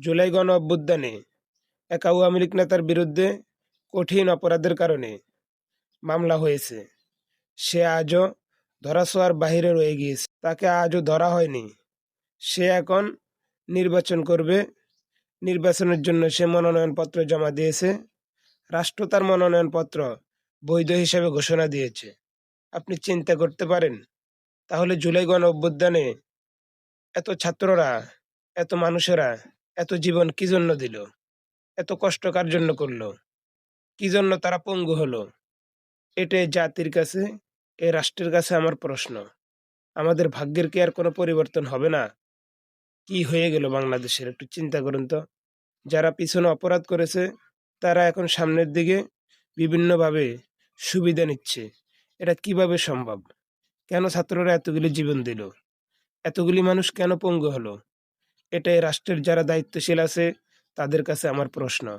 জুলাই গণ অভ্যুত্থানে এক আওয়ামী লীগ নেতার বিরুদ্ধে কঠিন অপরাধের কারণে মামলা হয়েছে। সে আজও ধরাছোঁয়ার বাহিরে রয়ে গিয়েছে। তাকে আজও ধরা হয়নি। সে এখন নির্বাচন করবে। নির্বাচনের জন্য সে মনোনয়নপত্র জমা দিয়েছে। রাষ্ট্র তার মনোনয়নপত্র বৈধ হিসেবে ঘোষণা দিয়েছে। আপনি চিন্তা করতে পারেন, তাহলে জুলাই গণ অভ্যুত্থানে এত ছাত্ররা, এত মানুষেরা এত জীবন কি জন্য দিল? এত কষ্ট কার জন্য করলো? কি জন্য তারা পঙ্গু হলো? এটাই জাতির কাছে, এ রাষ্ট্রের কাছে আমার প্রশ্ন। আমাদের ভাগ্যের কি আর কোনো পরিবর্তন হবে না? কি হয়ে গেল বাংলাদেশের, একটু চিন্তা করুন তো। যারা পিছনে অপরাধ করেছে তারা এখন সামনের দিকে বিভিন্নভাবে সুবিধা নিচ্ছে। এটা কিভাবে সম্ভব? কেন ছাত্ররা এতগুলি জীবন দিল? এতগুলি মানুষ কেন পঙ্গু হলো? এটাই রাষ্ট্রের যারা দায়িত্বশীল আছে তাদের কাছে আমার প্রশ্ন।